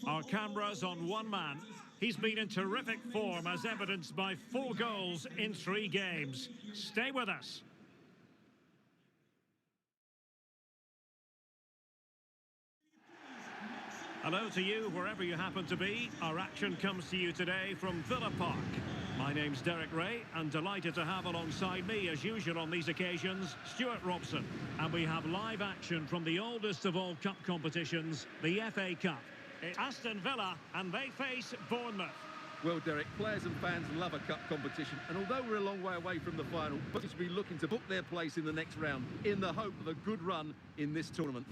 Our cameras on one man. He's been in terrific form as evidenced by 4 goals in 3 games. Stay with us. Hello to you, wherever you happen to be. Our action comes to you today from Villa Park. My name's Derek Ray, and delighted to have alongside me, as usual on these occasions, Stuart Robson. And we have live action from the oldest of all cup competitions, the FA Cup. It's Aston Villa, and they face Bournemouth. Well, Derek, players and fans love a cup competition, and although we're a long way away from the final, both will be looking to book their place in the next round in the hope of a good run in this tournament.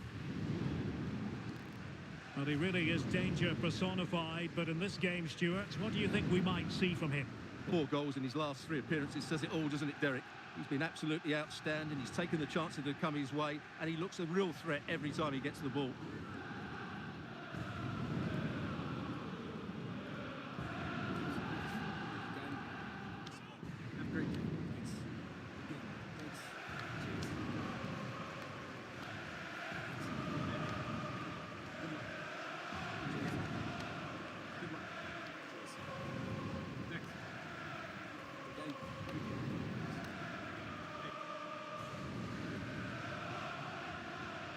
Well, he really is danger personified, but in this game, Stuart, what do you think we might see from him? 4 goals in his last 3 appearances says it all, doesn't it, Derek? He's been absolutely outstanding. He's taken the chances that have come his way, and he looks a real threat every time he gets the ball.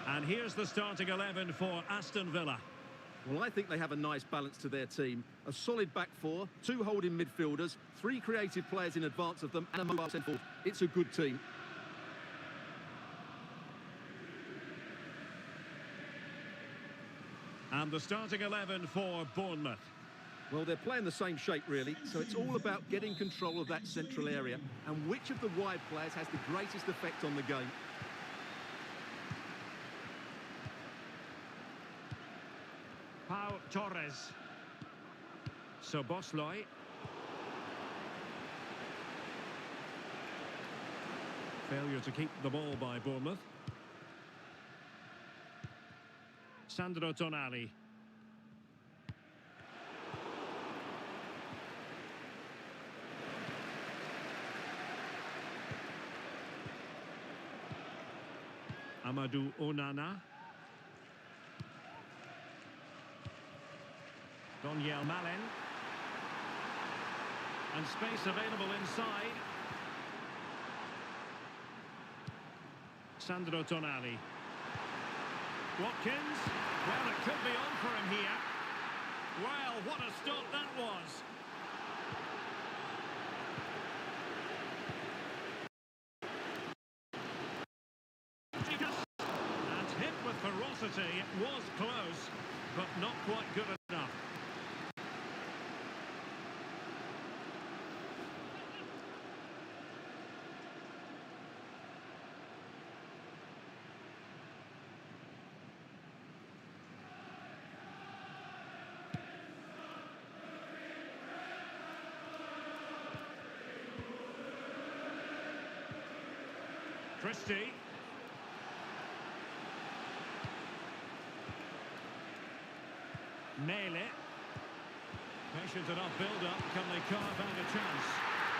And here's the starting 11 for Aston Villa. Well, I think they have a nice balance to their team. A solid back 4, 2 holding midfielders, 3 creative players in advance of them, and a mobile centre forward. It's a good team. And the starting 11 for Bournemouth. Well, they're playing the same shape, really, so it's all about getting control of that central area and which of the wide players has the greatest effect on the game. Pau Torres. Szoboszlai. Failure to keep the ball by Bournemouth. Sandro Tonali. Amadou Onana. Donyell Malen. And space available inside. Sandro Tonali. Watkins. Well, it could be on for him here. Well, what a stop that was. And hit with ferocity. It was close, but not quite good enough. Christie. Mele. Patient enough build-up. Can they carve out a chance?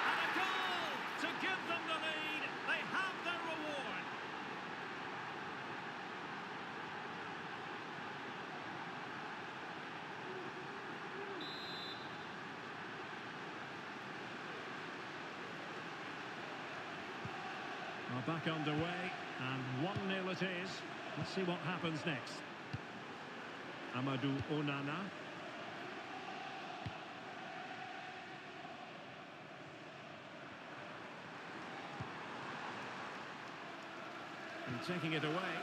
And a goal to give them the lead. They have their reward. Well, back underway, and 1-0 it is. Let's see what happens next. Amadou Onana. And taking it away.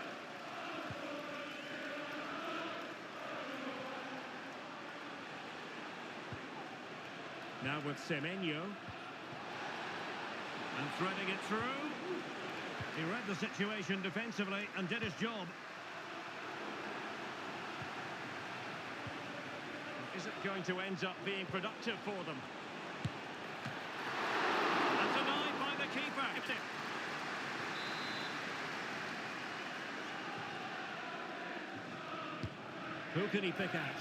Now with Semenyo. And threading it through. He read the situation defensively and did his job. Is it going to end up being productive for them? And denied by the keeper. Who can he pick out?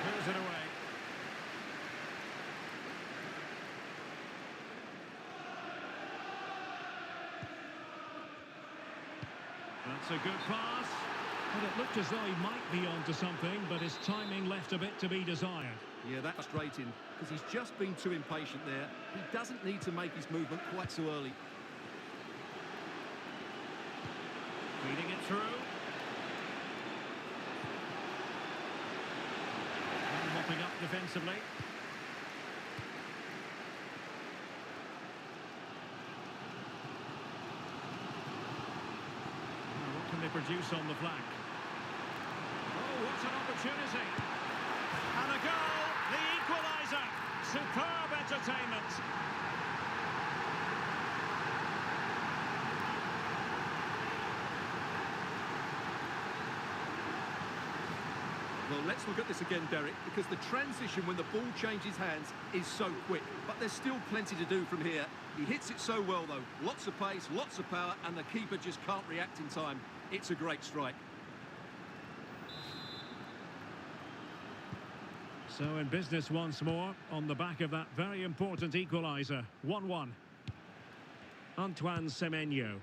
Clears it away. That's a good pass. Well, it looked as though he might be onto something, but his timing left a bit to be desired. Yeah, that's frustrating, because he's just been too impatient there. He doesn't need to make his movement quite so early. Feeding it through. And mopping up defensively. Now, what can they produce on the flank? Oh, what an opportunity. And a goal, the equaliser. Superb entertainment. Well, let's look at this again, Derek, because the transition when the ball changes hands is so quick. But there's still plenty to do from here. He hits it so well, though. Lots of pace, lots of power, and the keeper just can't react in time. It's a great strike. So in business once more, on the back of that very important equaliser. 1-1. Antoine Semenyo.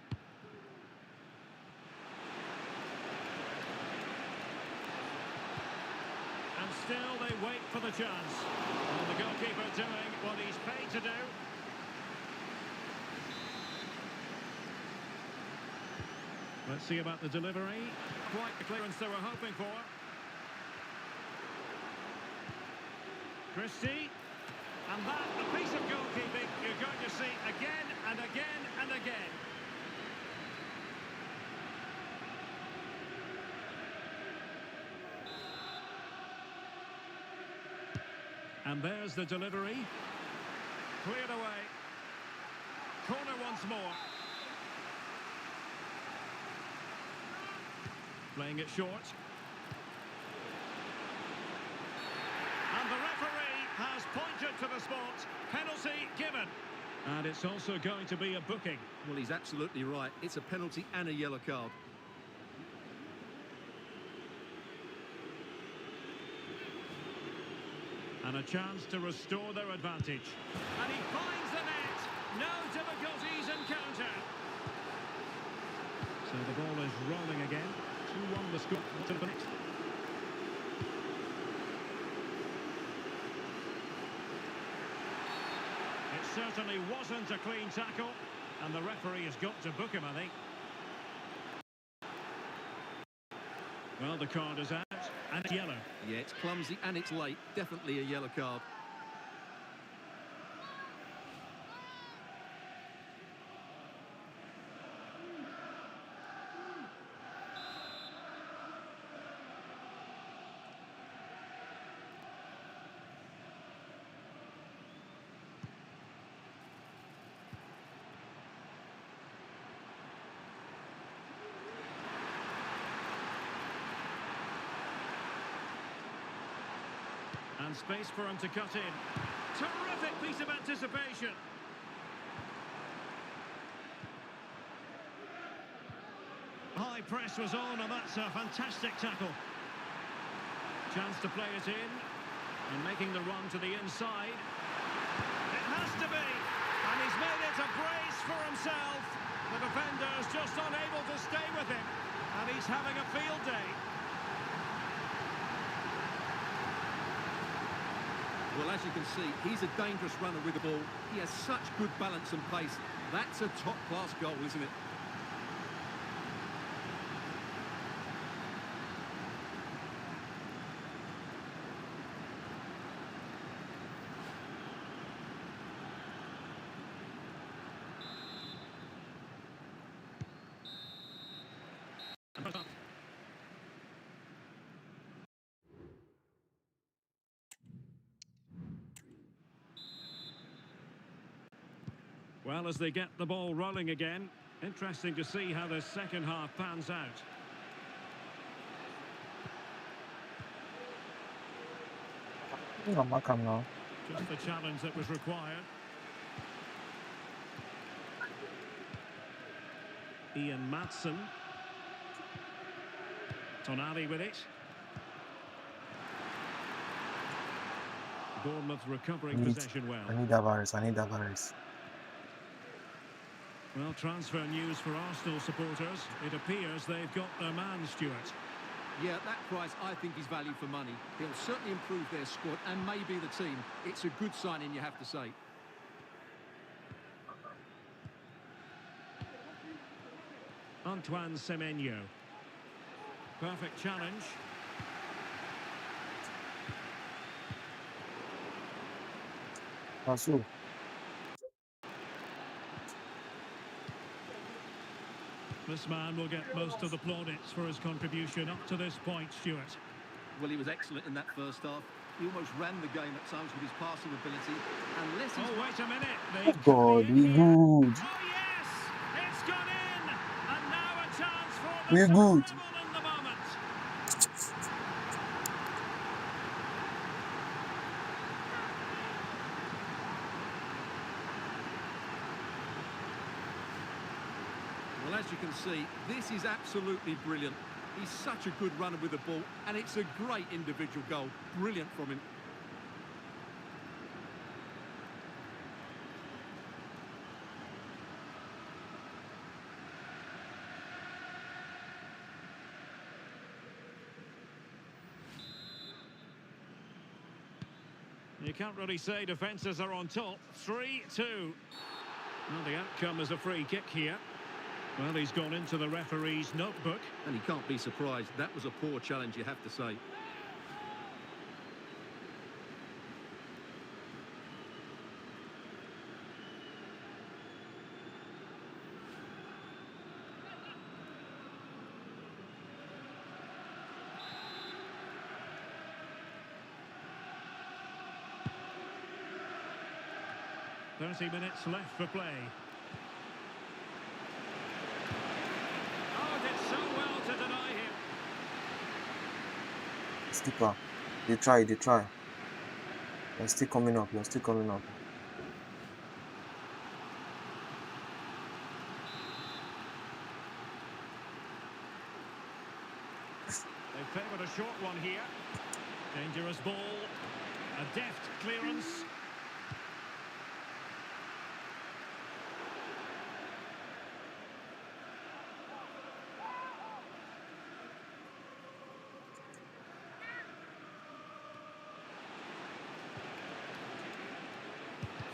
And still they wait for the chance. And the goalkeeper doing what he's paid to do. Let's see about the delivery. Quite the clearance they were hoping for. Christie. And that, a piece of goalkeeping you're going to see again and again and again. And there's the delivery. Cleared away. Corner once more. Playing it short. And the referee has pointed to the spot. Penalty given. And it's also going to be a booking. Well, he's absolutely right. It's a penalty and a yellow card. And a chance to restore their advantage. And he finds the net. No difficulties encountered. So the ball is rolling again. 2-1 the score. To the next. It certainly wasn't a clean tackle. And the referee has got to book him, I think. Well, the card is out. And it's yellow. Yeah, it's clumsy and it's late. Definitely a yellow card. And space for him to cut in. Terrific piece of anticipation. High press was on, and that's a fantastic tackle. Chance to play it in. And making the run to the inside. It has to be. And he's made it a brace for himself. The defender's just unable to stay with him. And he's having a field day. Well, as you can see, he's a dangerous runner with the ball. He has such good balance and pace. That's a top-class goal, isn't it? Well, as they get the ball rolling again, interesting to see how the second half pans out. Just the challenge that was required. Ian Maatsen. Tonali with it. Bournemouth recovering possession well. I need Alvarez. Well, transfer news for Arsenal supporters. It appears they've got their man, Stuart. Yeah, at that price, I think he's value for money. He'll certainly improve their squad and maybe the team. It's a good signing, you have to say. Antoine Semenyo. Perfect challenge. Pasu. This man will get most of the plaudits for his contribution up to this point, Stuart. Well, he was excellent in that first half. He almost ran the game at times with his passing ability. Unless he's... Oh, wait a minute. Oh God, we good. Oh, yes! It's gone in! And now a chance for them We to good. treble in the moment. Well, as you can see, this is absolutely brilliant. He's such a good runner with the ball, and it's a great individual goal. Brilliant from him. You can't really say defences are on top. 3-2. Well, the outcome is a free kick here. Well, he's gone into the referee's notebook. And he can't be surprised. That was a poor challenge, you have to say. .30 minutes left for play. Oh, did so well to deny him. Skipper. They try. They're still coming up. They favoured a short one here. Dangerous ball. A deft clearance.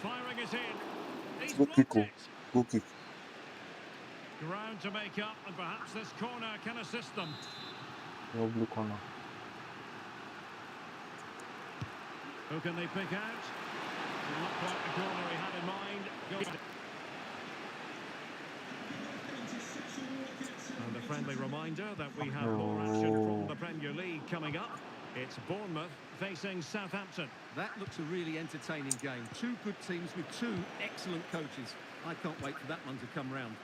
Firing it in. He's Go kick. blocked it. Go kick. Ground to make up, and perhaps this corner can assist them. No blue corner. Who can they pick out? Not quite the corner he had in mind. And a friendly reminder that we have more action from the Premier League coming up. It's Bournemouth facing Southampton. That looks a really entertaining game. Two good teams with two excellent coaches. I can't wait for that one to come round.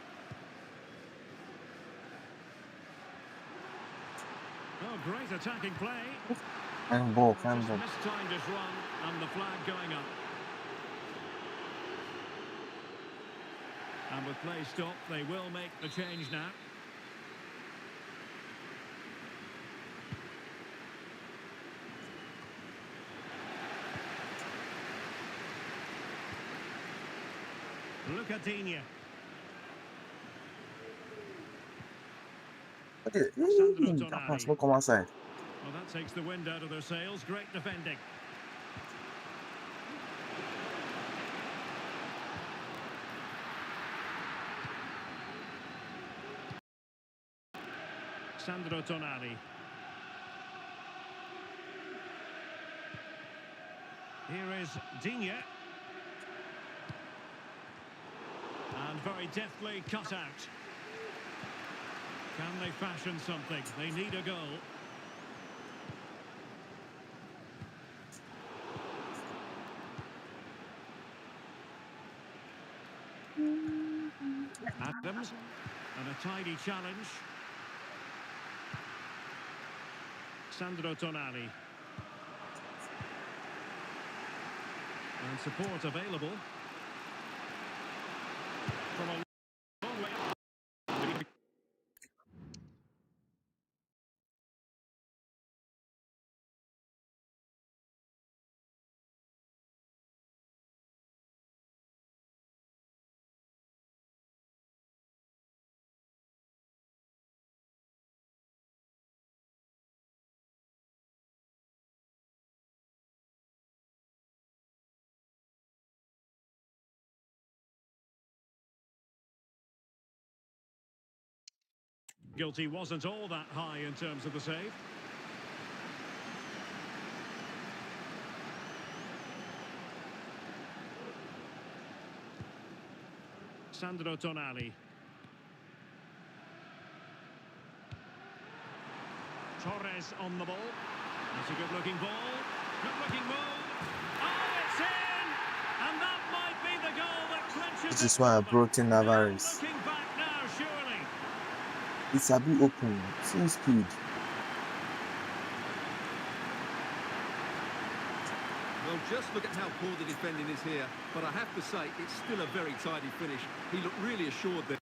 Oh, great attacking play. Handball. Just mistimed his run, and the flag going up. And with play stopped, they will make the change now. Look at Digne. That pass will come outside. Well, that takes the wind out of their sails. Great defending. Sandro Tonali. Here is Digne. And very deftly cut out. Can they fashion something? They need a goal. Adams. And a tidy challenge. Sandro Tonali. And support available. From a Guilty wasn't all that high in terms of the save. Sandro Tonali. Torres on the ball. That's a good-looking ball. Good-looking move. Oh, it's in! And that might be the goal that clinches This is why I brought in Navarez. Looking back now, surely. It's a bit open. See speed. Well, just look at how poor the defending is here. But I have to say, it's still a very tidy finish. He looked really assured there.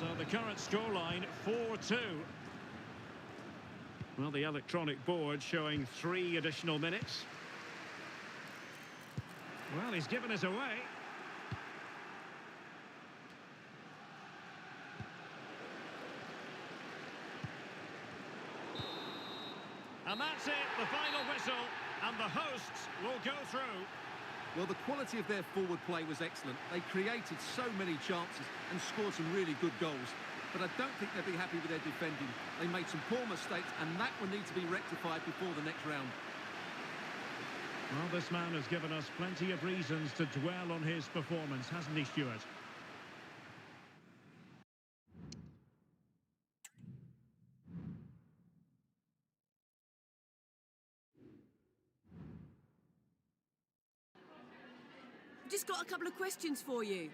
So the current scoreline, 4-2. Well, the electronic board showing 3 additional minutes. Well, he's given us away. And that's it, the final whistle, and the hosts will go through. Well, the quality of their forward play was excellent. They created so many chances and scored some really good goals. But I don't think they'll be happy with their defending. They made some poor mistakes, and that will need to be rectified before the next round. Well, this man has given us plenty of reasons to dwell on his performance, hasn't he, Stuart? Just got a couple of questions for you.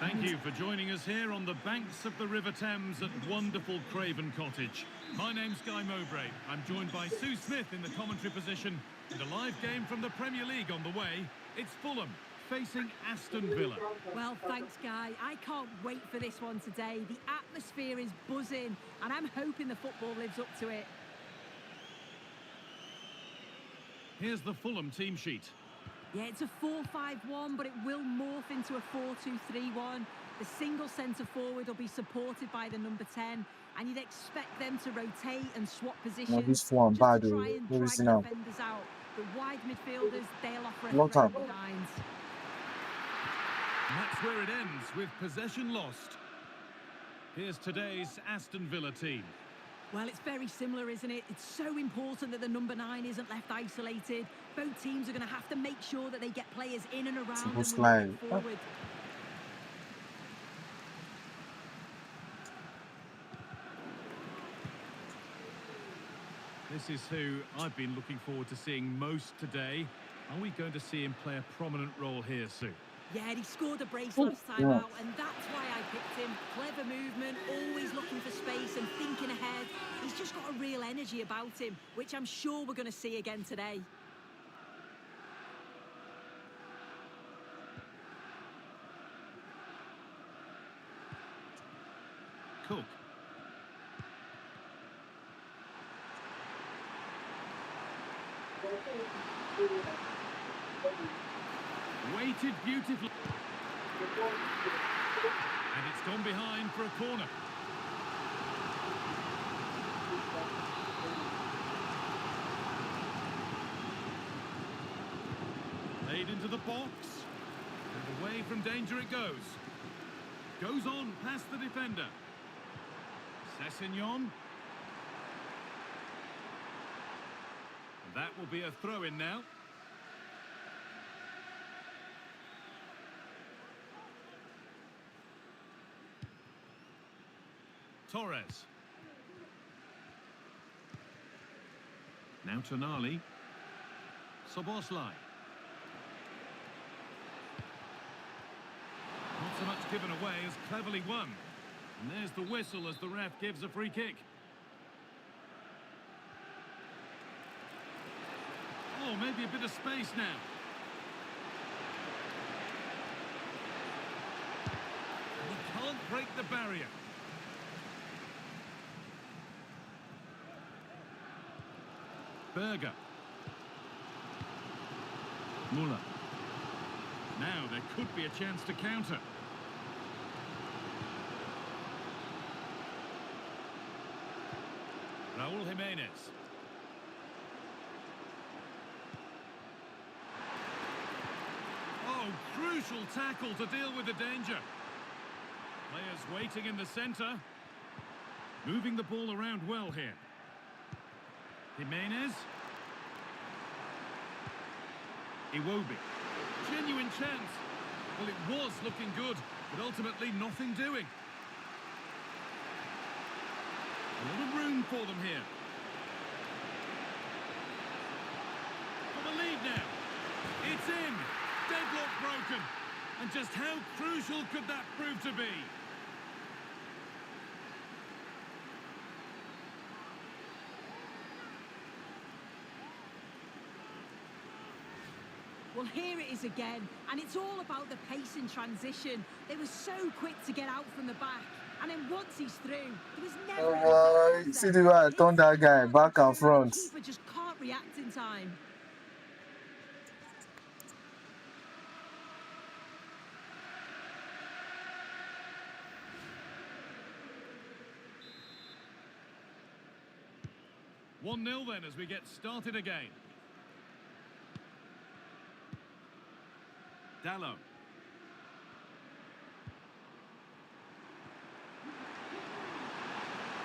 Thank you for joining us here on the banks of the River Thames at wonderful Craven Cottage. My name's Guy Mowbray. I'm joined by Sue Smith in the commentary position. And a live game from the Premier League on the way. It's Fulham facing Aston Villa. Well, thanks, Guy. I can't wait for this one today. The atmosphere is buzzing, and I'm hoping the football lives up to it. Here's the Fulham team sheet. Yeah, it's a 4-5-1, but it will morph into a 4-2-3-1. The single centre forward will be supported by the number 10, and you'd expect them to rotate and swap positions this one just bad, to try and where drag is he now? defenders out. The wide midfielders, they'll offer a Long threat time. behind. And that's where it ends, with possession lost. Here's today's Aston Villa team. Well, it's very similar, isn't it? It's so important that the number 9 isn't left isolated. Both teams are going to have to make sure that they get players in and around them when they get forward. This is who I've been looking forward to seeing most today. Are we going to see him play a prominent role here, Sue? Yeah, he scored a brace last time out, and that's why I picked him. Clever movement, always looking for space and thinking ahead. He's just got a real energy about him, which I'm sure we're going to see again today. Cook. Weighted beautifully. And it's gone behind for a corner. played into the box. And away from danger it goes. Goes on past the defender. Sessegnon. And that will be a throw-in now. Torres. Now Tonali. Soboslai. Not so much given away as cleverly won. And there's the whistle as the ref gives a free kick. Oh, maybe a bit of space now. He can't break the barrier. Berger. Muller. Now there could be a chance to counter. Raúl Jiménez. Oh, crucial tackle to deal with the danger. Players waiting in the centre. Moving the ball around well here. Jimenez. Iwobi. Genuine chance. Well, it was looking good, but ultimately nothing doing. A lot of room for them here. For the lead now. It's in. Deadlock broken. And just how crucial could that prove to be? Well, here it is again, and it's all about the pace in transition. They were so quick to get out from the back, and then once he's through, there was never any See the way I turned that guy back and front. The keeper just can't react in time. One 0 then as we get started again. Dallo.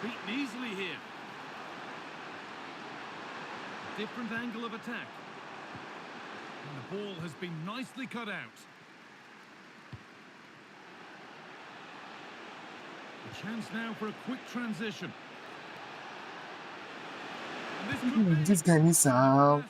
Beaten easily here. Different angle of attack. And the ball has been nicely cut out. A chance now for a quick transition. This guy needs some.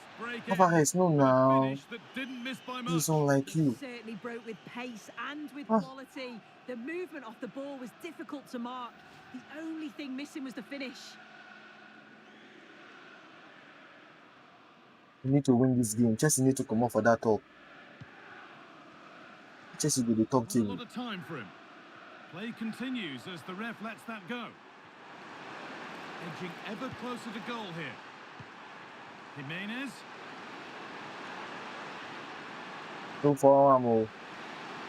Papa has no now. This is unlike you. Certainly broke with pace and with quality. The movement off the ball was difficult to mark. The only thing missing was the finish. We need to win this game. Chelsea need to come off for that talk. Chelsea will be the top team. A lot of time for him. Play continues as the ref lets that go. Edging ever closer to goal here. Jimenez. Don't follow him.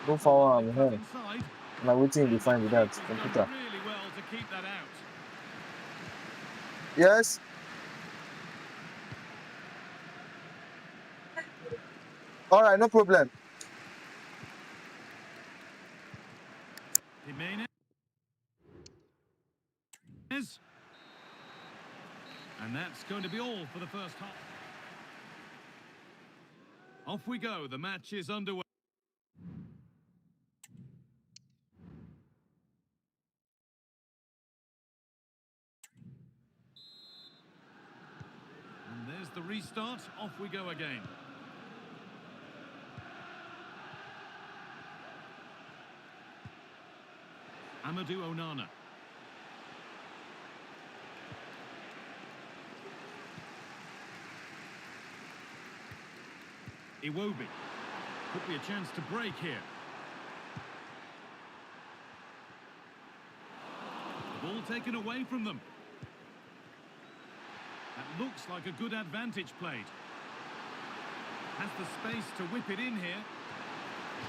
Don't follow him. Hey. I'm waiting to find that computer. Really well to keep that out. Yes. All right, no problem. Jimenez. And that's going to be all for the first half. Off we go. The match is underway. And there's the restart. Off we go again. Amadou Onana. Iwobi. Could be a chance to break here. The ball taken away from them. That looks like a good advantage played. Has the space to whip it in here.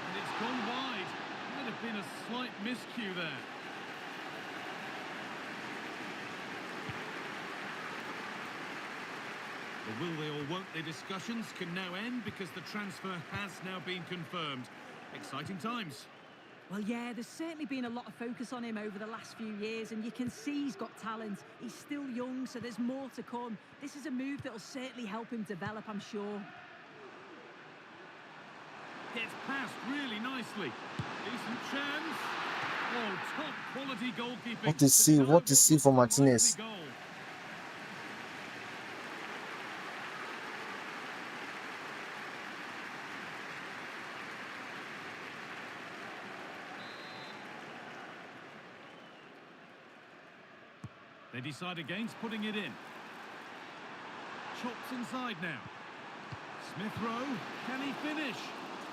And it's gone wide. Might have been a slight miscue there. The will they or won't they discussions can now end because the transfer has now been confirmed. Exciting times. Well, yeah, there's certainly been a lot of focus on him over the last few years, and you can see he's got talent. He's still young, so there's more to come. This is a move that will certainly help him develop, I'm sure. Gets past really nicely. Decent chance. Oh, top quality goalkeeping. What is C for Martinez? Goal. They decide against putting it in. Chops inside now. Smith Rowe, can he finish?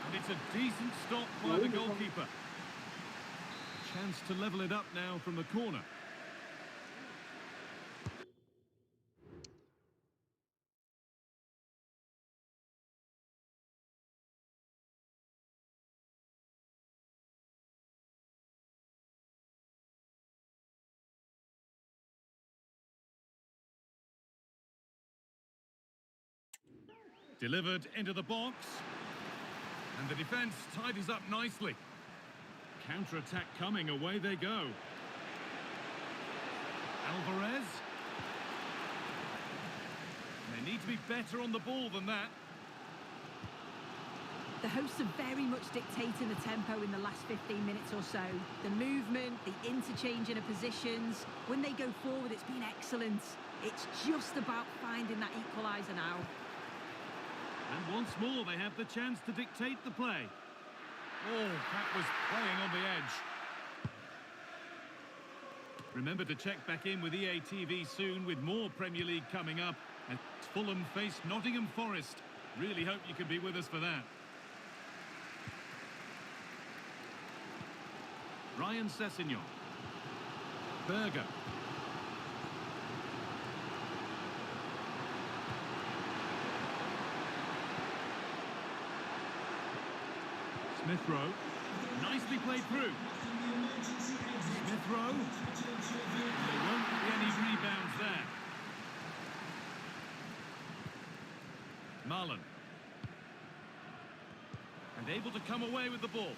And it's a decent stop by the goalkeeper. A chance to level it up now from the corner. Delivered into the box. And the defence tidies up nicely. Counter-attack coming, away they go. Alvarez. They need to be better on the ball than that. The hosts are very much dictating the tempo in the last 15 minutes or so. The movement, the interchanging of positions. When they go forward, it's been excellent. It's just about finding that equaliser now. And once more, they have the chance to dictate the play. Oh, that was playing on the edge. Remember to check back in with EA TV soon with more Premier League coming up. And Fulham face Nottingham Forest. Really hope you can be with us for that. Ryan Sessegnon. Berger. Smith Rowe, nicely played through. Smith Rowe, there won't be any rebounds there. Marlon, and able to come away with the ball.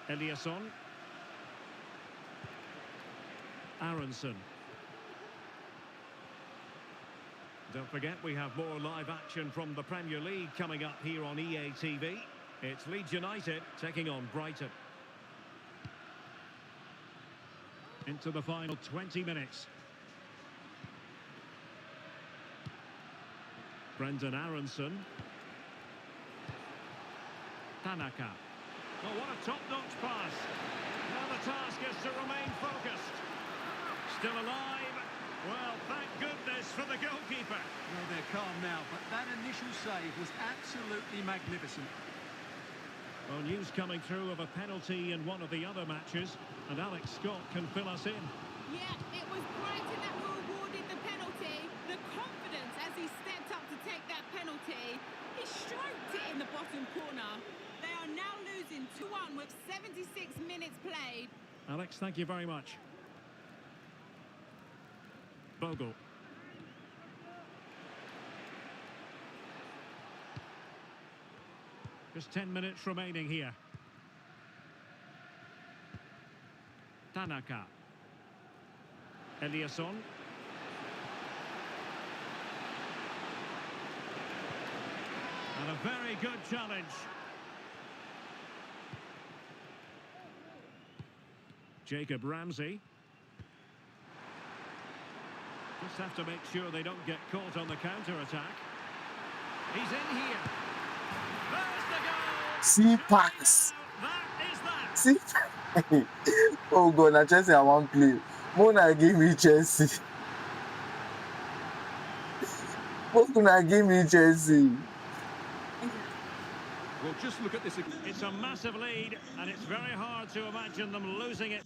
Eliasson. Aronson. Don't forget, we have more live action from the Premier League coming up here on EA TV. It's Leeds United taking on Brighton. Into the final 20 minutes. Brendan Aronson. Tanaka. Oh, what a top-notch pass. Now the task is to remain focused. Still alive. Well, thank goodness for the goalkeeper. Well, they're calm now, but that initial save was absolutely magnificent. Well, news coming through of a penalty in one of the other matches, and Alex Scott can fill us in. Yeah, it was Brighton that were awarded the penalty. The confidence as he stepped up to take that penalty. He stroked it in the bottom corner. They are now losing 2-1 with 76 minutes played. Alex, thank you very much. Bogle. Just 10 minutes remaining here. Tanaka. Eliasson. And a very good challenge. Jacob Ramsey. Just have to make sure they don't get caught on the counter-attack. He's in here. There's the goal! See pass. That is that! See. Oh God, now Chelsea I want play. Mona give me Chelsea. Mona give me Chelsea. Well, just look at this again. It's a massive lead, and it's very hard to imagine them losing it.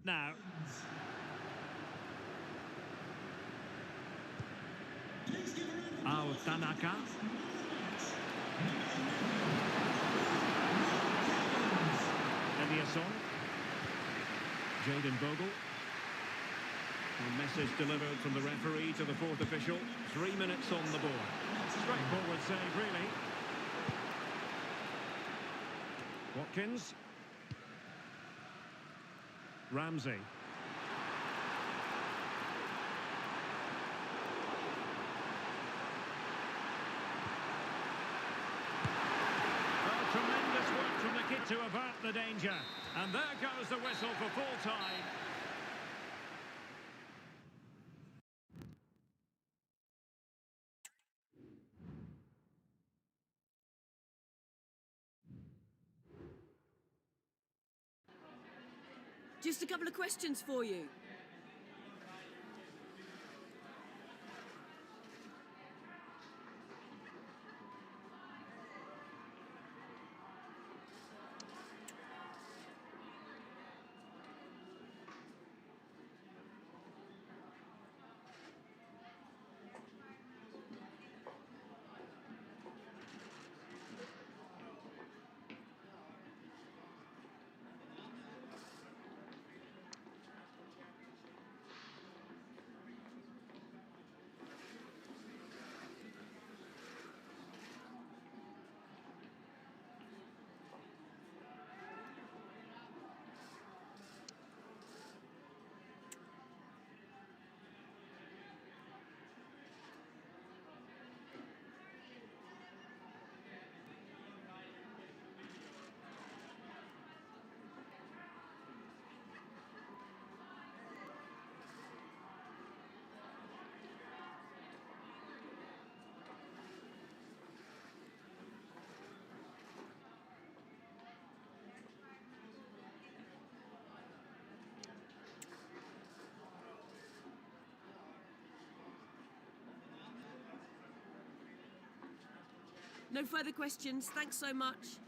now. Tanaka. Eliasson. Jaden Bogle. A message delivered from the referee to the fourth official. 3 minutes on the board. Straightforward save, really. Watkins. Ramsey. Tremendous work from the kid to avert the danger. And there goes the whistle for full time. Just a couple of questions for you. No further questions. Thanks so much.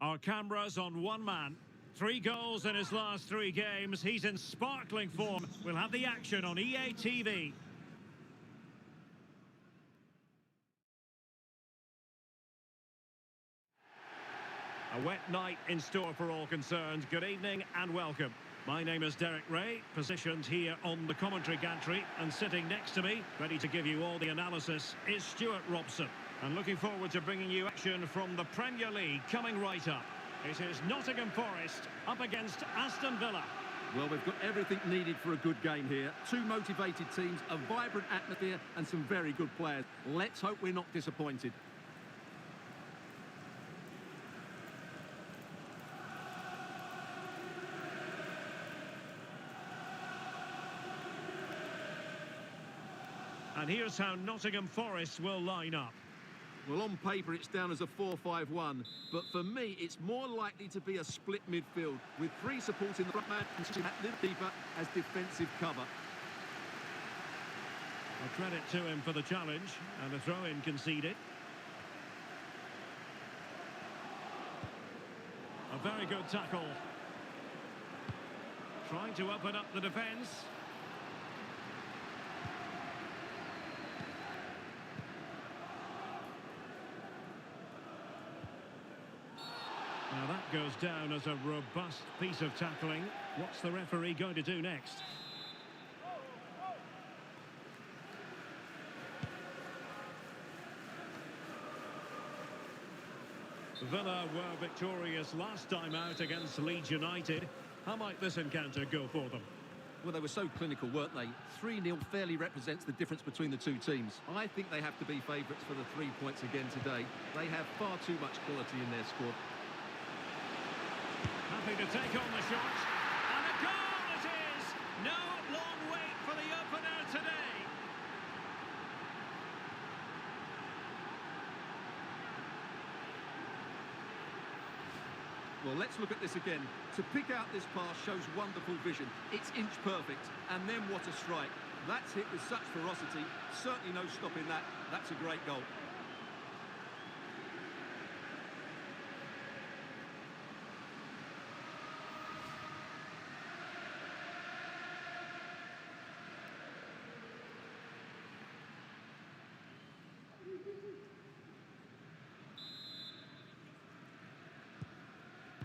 Our cameras on one man. 3 goals in his last 3 games. He's in sparkling form. We'll have the action on EA TV. A wet night in store for all concerned. Good evening and welcome. My name is Derek Ray, positioned here on the commentary gantry, and sitting next to me, ready to give you all the analysis, is Stuart Robson. And looking forward to bringing you action from the Premier League coming right up. It is Nottingham Forest up against Aston Villa. Well, we've got everything needed for a good game here. 2 motivated teams, a vibrant atmosphere and some very good players. Let's hope we're not disappointed. And here's how Nottingham Forest will line up. Well, on paper, it's down as a 4-5-1, but for me, it's more likely to be a split midfield, with 3 supporting the front man and that little keeper as defensive cover. A credit to him for the challenge, and a throw-in conceded. A very good tackle. Trying to open up the defence. Now that goes down as a robust piece of tackling. What's the referee going to do next? Villa were victorious last time out against Leeds United. How might this encounter go for them? Well, they were so clinical, weren't they? 3-0 fairly represents the difference between the 2 teams. I think they have to be favourites for the 3 points again today. They have far too much quality in their squad. Happy to take on the shot. And a goal it is! No long wait for the opener today. Well, let's look at this again. To pick out this pass shows wonderful vision. It's inch perfect. And then what a strike. That's hit with such ferocity. Certainly no stopping that. That's a great goal.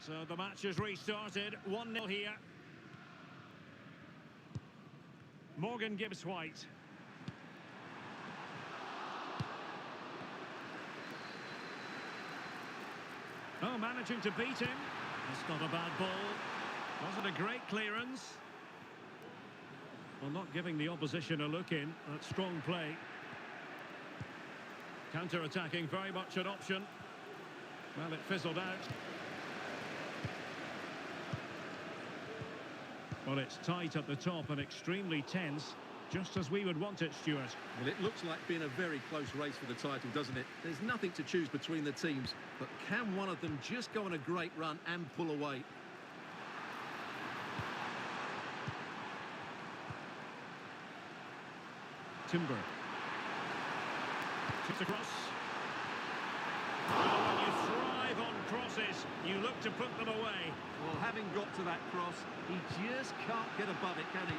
So the match has restarted. 1-0 here. Morgan Gibbs-White. Oh, managing to beat him. That's not a bad ball. Wasn't a great clearance. Well, not giving the opposition a look in. That's strong play. Counter-attacking, very much an option. Well, it fizzled out. Well, it's tight at the top and extremely tense, just as we would want it, Stuart. Well, it looks like being a very close race for the title, doesn't it? There's nothing to choose between the teams, but can one of them just go on a great run and pull away? Timber. Chips across. Oh, when you thrive on crosses, you look to put them away. Well, having got to that cross, he just can't get above it, can he?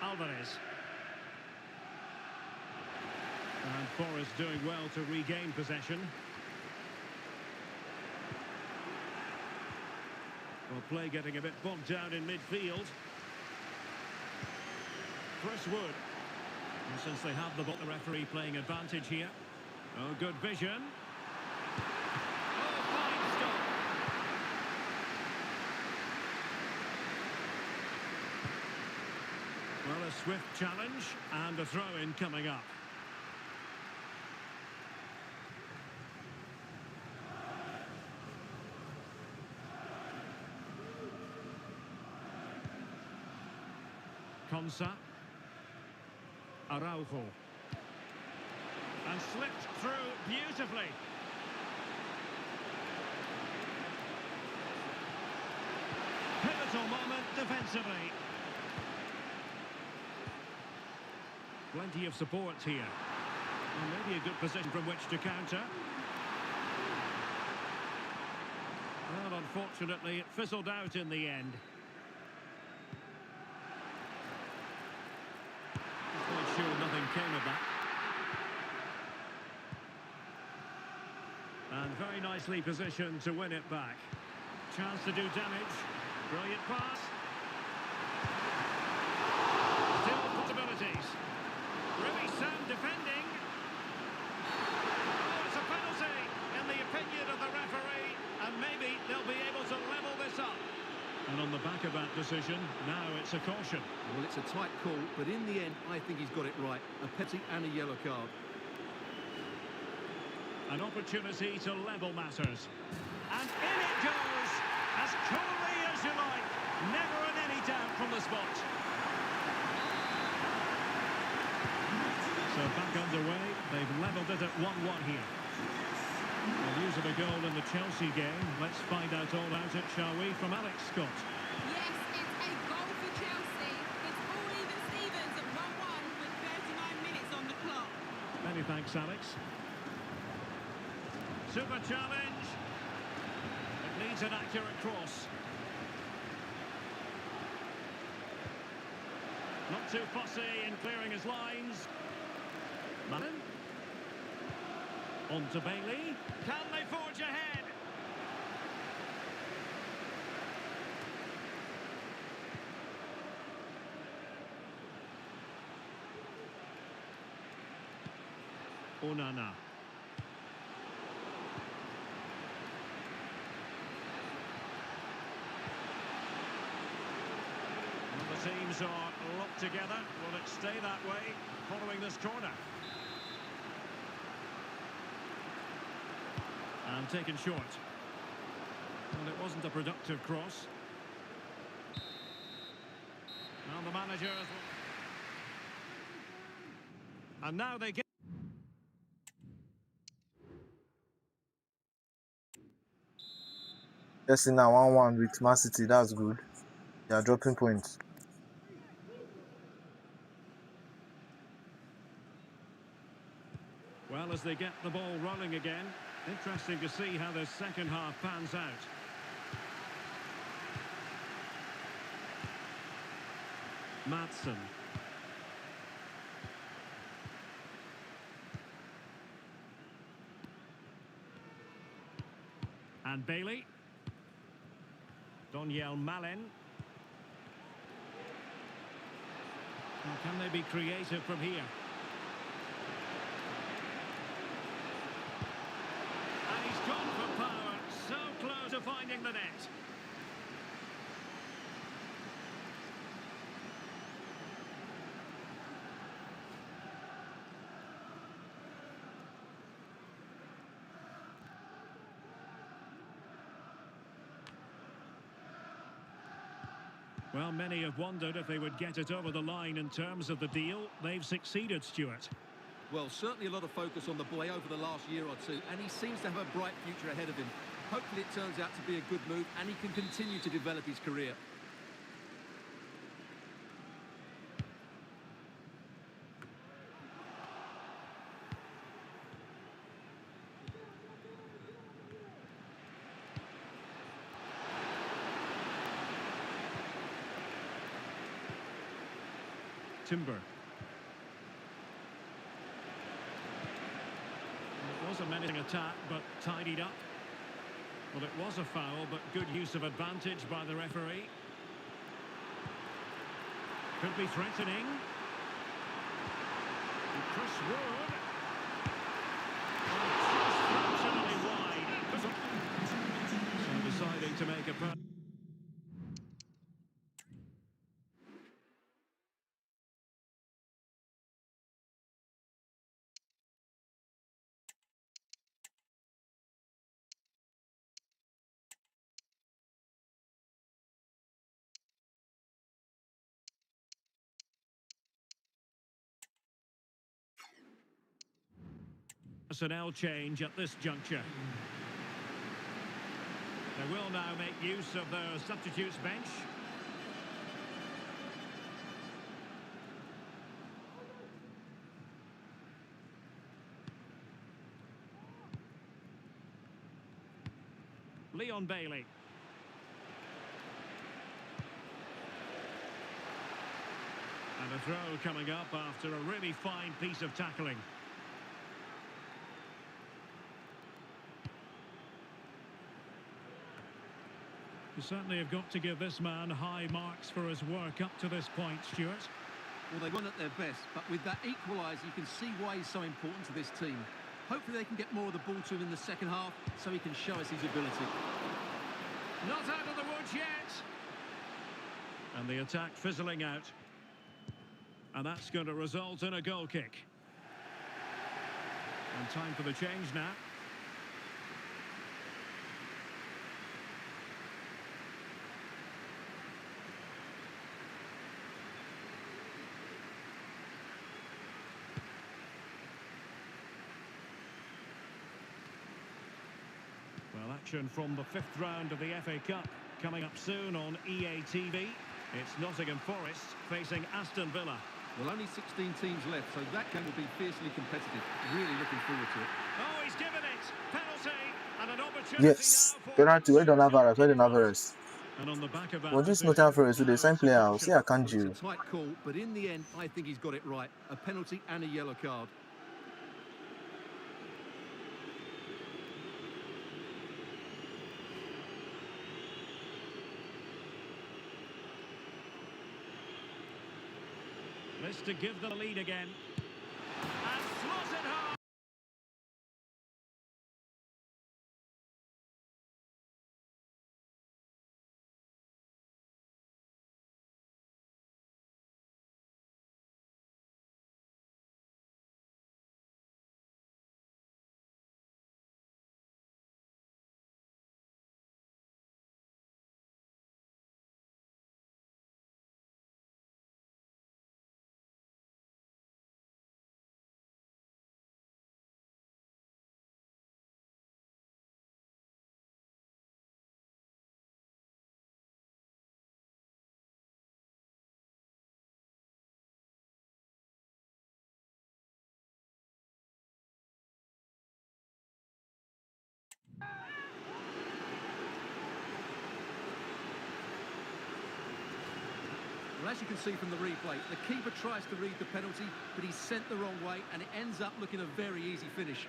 Alvarez. And Forest doing well to regain possession. Well, play getting a bit bogged down in midfield. Chris Wood. And since they have the ball, the referee playing advantage here. Oh, good vision. Oh, fine stop. Well, a swift challenge and a throw-in coming up. Konsa. Araujo. And slipped through beautifully. Pivotal moment defensively. Plenty of support here. And maybe a good position from which to counter. Well, unfortunately, it fizzled out in the end. Just made sure nothing came of that. And very nicely positioned to win it back. Chance to do damage. Brilliant pass. Still possibilities. Really sound defending. Oh, it's a penalty, in the opinion of the referee. And maybe they'll be able to level this up. And on the back of that decision, now it's a caution. Well, it's a tight call, but in the end, I think he's got it right. A penalty and a yellow card. An opportunity to level matters. And in it goes, as coolly as you like. Never in any doubt from the spot. So back underway, they've levelled it at 1-1 here. The news of a goal in the Chelsea game. Let's find out all about it, shall we, from Alex Scott. Yes, it's a goal for Chelsea. It's all even Stevens at 1-1 with 39 minutes on the clock. Many thanks, Alex. Super challenge. It needs an accurate cross. Not too fussy in clearing his lines. Malin. On to Bailey. Can they forge ahead? Onana. Well, the teams are locked together. Will it stay that way following this corner? And taken short. And it wasn't a productive cross. And the manager... And now they get... Just in now 1-1 with Man City, that's good. They are dropping points. Well, as they get the ball rolling again, interesting to see how the second half pans out. Maatsen. And Bailey. Donyell Malen. Well, can they be creative from here? And he's gone for power, so close to finding the net. Well, many have wondered if they would get it over the line in terms of the deal. They've succeeded, Stuart. Well, certainly a lot of focus on the boy over the last year or two, and he seems to have a bright future ahead of him. Hopefully it turns out to be a good move, and he can continue to develop his career. Timber. It was a menacing attack, but tidied up. Well, it was a foul, but good use of advantage by the referee. Could be threatening. And Chris Wood. Oh, just fractionally wide. So deciding to make a punt. Personnel change at this juncture. They will now make use of their substitutes bench. Leon Bailey. And a throw coming up after a really fine piece of tackling. You certainly have got to give this man high marks for his work up to this point, Stuart. Well, they weren't at their best, but with that equaliser, you can see why he's so important to this team. Hopefully they can get more of the ball to him in the second half so he can show us his ability. Not out of the woods yet. And the attack fizzling out. And that's going to result in a goal kick. And time for the change now. Well, action from the fifth round of the FA Cup coming up soon on EA TV. It's Nottingham Forest facing Aston Villa. Well, only 16 teams left, so that game will be fiercely competitive. Really looking forward to it. Oh, he's given it. Penalty and an opportunity Yes. now for... Penalty. Where don't have Where don't have rest. And on the back of that... Well, this Nottingham Forest with the same player. I'll see I can't It's do. a tight call, but in the end, I think he's got it right. A penalty and a yellow card. This to give them a lead again. And slots it home. Well, as you can see from the replay, the keeper tries to read the penalty, but he's sent the wrong way, and it ends up looking a very easy finish.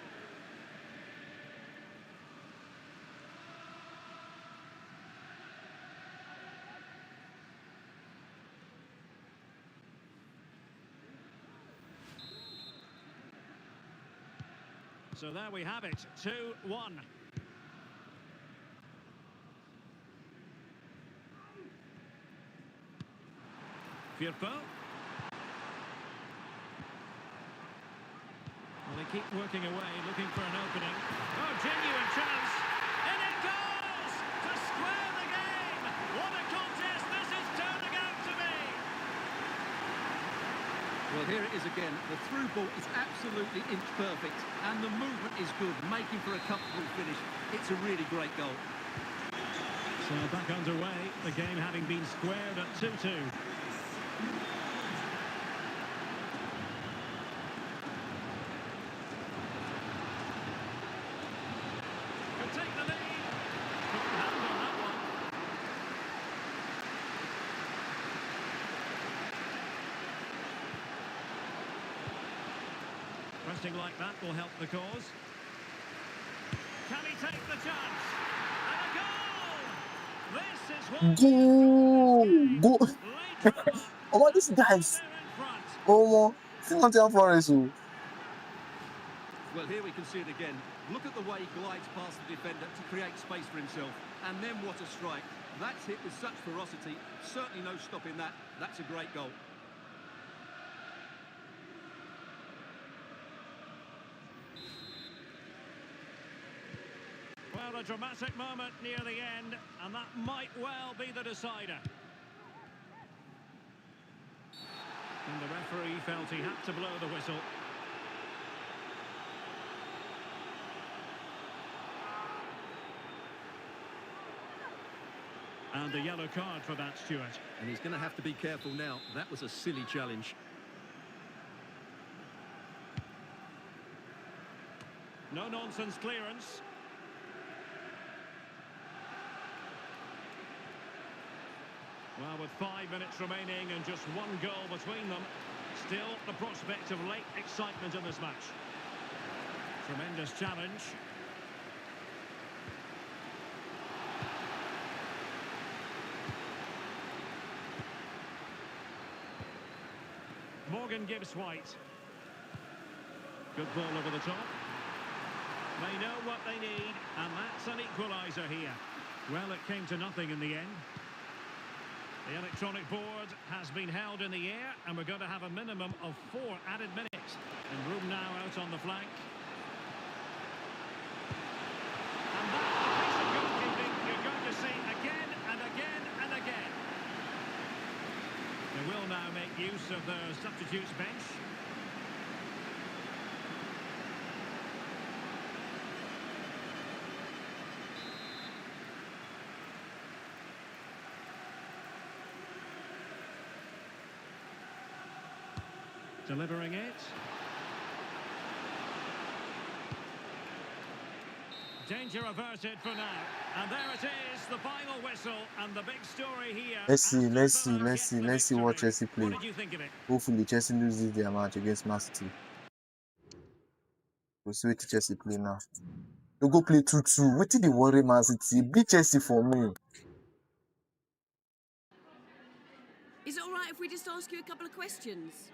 So there we have it, 2-1. Firpo. Well, they keep working away, looking for an opening. Oh, genuine chance. And it goes to square the game. What a contest this is turning out to be. Well, here it is again. The through ball is absolutely inch perfect, and the movement is good, making for a comfortable finish. It's a really great goal. So back underway, the game having been squared at 2-2. Could take the lead. Put the hand on that one. Pressing like that will help the cause. Can he take the chance? And a goal! This is what Go. Go. late drama. Oh, this guys. They're in front. Oh, see Nottingham Forest. Oh. Well, here we can see it again. Look at the way he glides past the defender to create space for himself. And then what a strike. That's hit with such ferocity. Certainly no stopping that. That's a great goal. Well, a dramatic moment near the end, and that might well be the decider. And the referee felt he had to blow the whistle. And a yellow card for that, Stuart. And he's going to have to be careful now. That was a silly challenge. No-nonsense clearance. Well, with 5 minutes remaining and just one goal between them, still the prospect of late excitement in this match. Tremendous challenge. Morgan Gibbs White. Good ball over the top. They know what they need, and that's an equaliser here. Well, it came to nothing in the end. The electronic board has been held in the air, and we're going to have a minimum of 4 added minutes. And room now out on the flank. And that's the piece of goalkeeping you're going to see again and again and again. They will now make use of their substitutes bench. Delivering it. Danger averted for now. And there it is, the final whistle and the big story here. Let's see what Chelsea play. What did you think of it? Hopefully Chelsea loses their match against Man City. We'll see what Chelsea play now. They go play 2-2. What did they worry Man City? Beat Chelsea for me. Is it all right if we just ask you a couple of questions?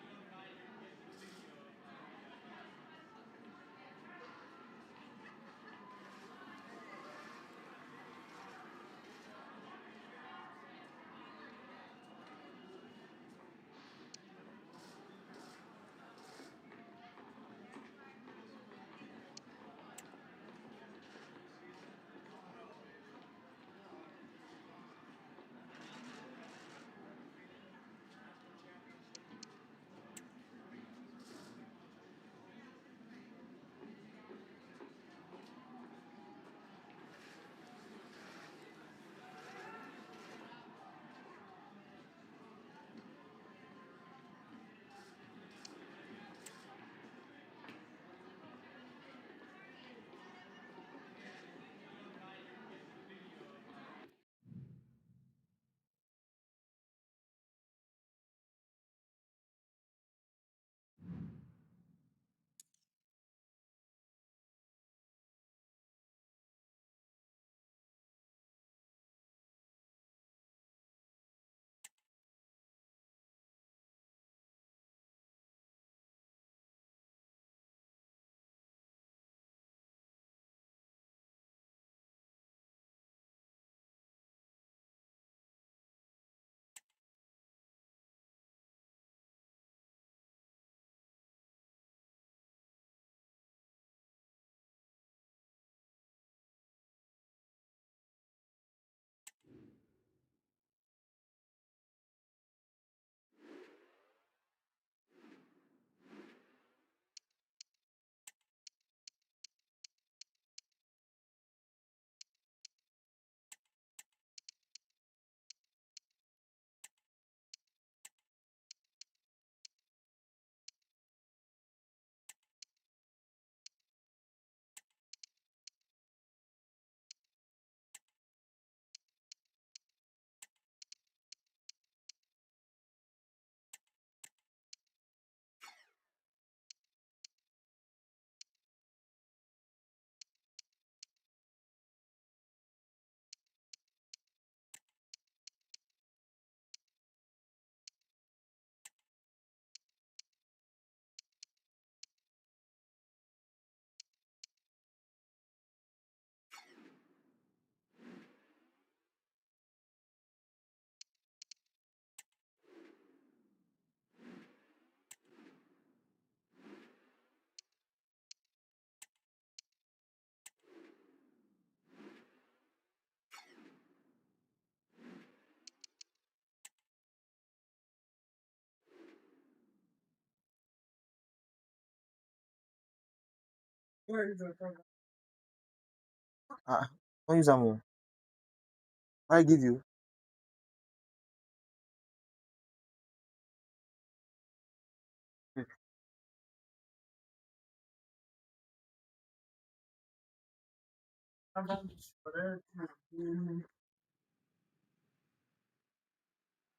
Don't use ammo. I give you.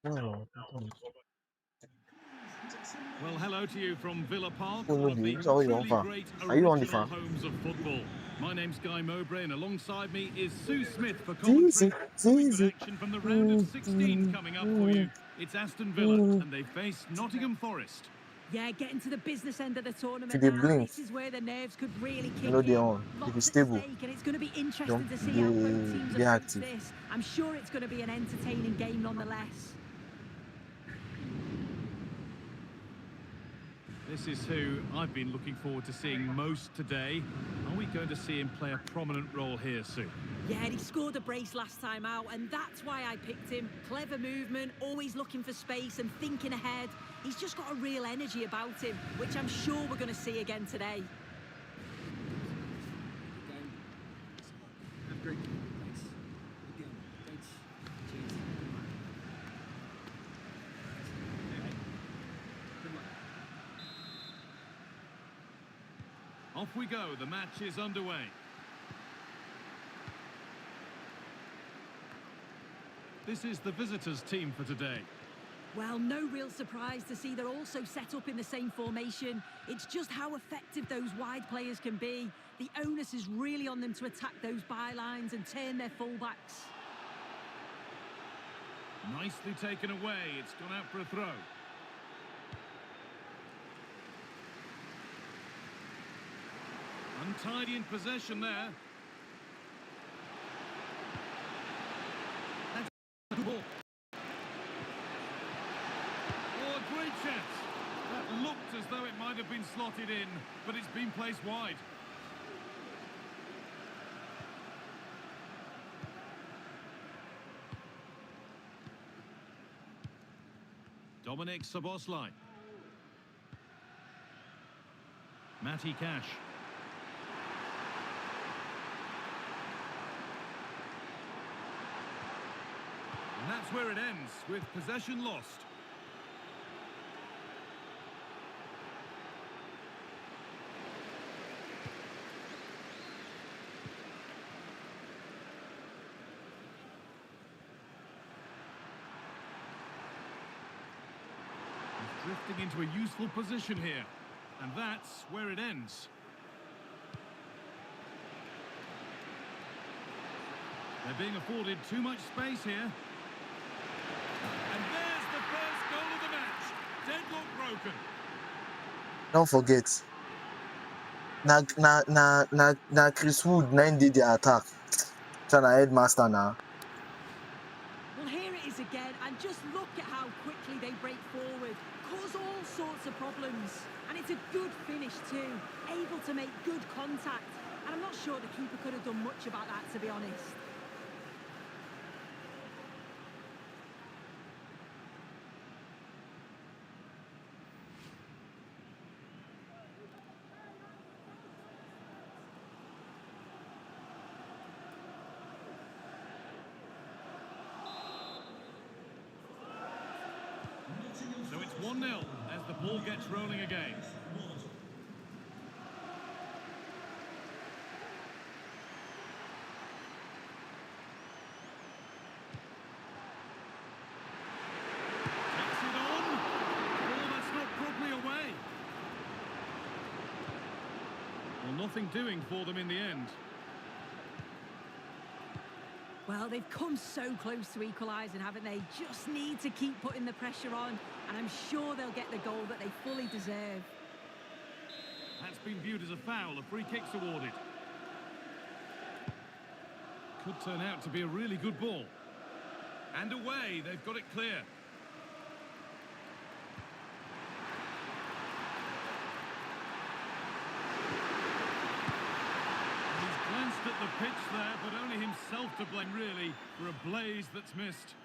No, Well, hello to you from Villa Park, no, one of the no, so you on truly far? great Are you on the original far? homes of football. My name's Guy Mowbray, and alongside me is Sue Smith for Easy, commentary. Very good easy. action from the round of 16 coming up for you. It's Aston Villa, and they face Nottingham Forest. Yeah, getting to the business end of the If tournament they now. blink, This is where the nerves could really you kick know they in. on. If it's Lots at stable, stake, and it's going to be interesting don't to see how both teams they approach active. this. I'm sure it's going to be an entertaining game nonetheless. This is who I've been looking forward to seeing most today. Are we going to see him play a prominent role here, Sue? Yeah, he scored a brace last time out, and that's why I picked him. Clever movement, always looking for space and thinking ahead. He's just got a real energy about him, which I'm sure we're going to see again today. Off we go, the match is underway. This is the visitors' team for today. Well, no real surprise to see they're also set up in the same formation. It's just how effective those wide players can be. The onus is really on them to attack those bylines and turn their fullbacks. Nicely taken away, it's gone out for a throw. Untidy in possession there. That's a good ball. Oh, a great chance. That looked as though it might have been slotted in, but it's been placed wide. Dominic Szoboszlai. Matty Cash. And that's where it ends, with possession lost. He's drifting into a useful position here. And that's where it ends. They're being afforded too much space here. And there's the first goal of the match. Deadlock broken. Don't forget. Na Chris Wood, 9 did the attack. Trying to headmaster now. Well, here it is again, and just look at how quickly they break forward. Cause all sorts of problems. And it's a good finish too. Able to make good contact. And I'm not sure the keeper could have done much about that, to be honest. So it's 1-0 as the ball gets rolling again. Takes it on. Oh, that's not properly away. Well, nothing doing for them in the end. Well, they've come so close to equalising, haven't they? Just need to keep putting the pressure on, and I'm sure they'll get the goal that they fully deserve. That's been viewed as a foul. A free kick's awarded. Could turn out to be a really good ball. And away, they've got it clear. He's glanced at the pitch there, but only himself to blame, really, for a blaze that's missed.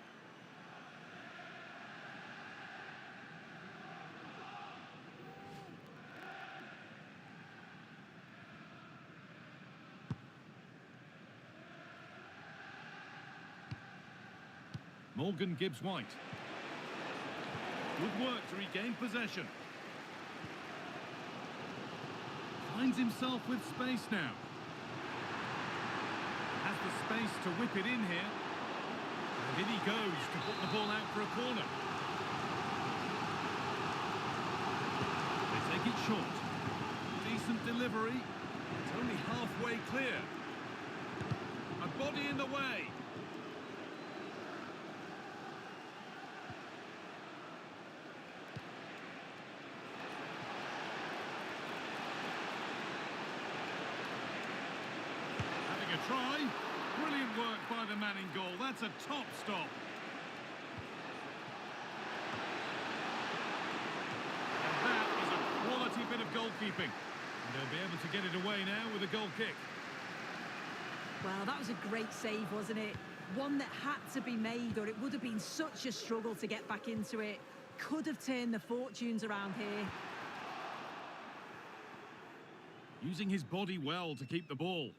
Morgan Gibbs-White. Good work to regain possession. Finds himself with space now. Has the space to whip it in here. And in he goes to put the ball out for a corner. They take it short. Decent delivery. It's only halfway clear. A body in the way. Having a try. Brilliant work by the man in goal. That's a top stop. And that is a quality bit of goalkeeping. And they'll be able to get it away now with a goal kick. Well, that was a great save, wasn't it? One that had to be made, or it would have been such a struggle to get back into it. Could have turned the fortunes around here. Using his body well to keep the ball.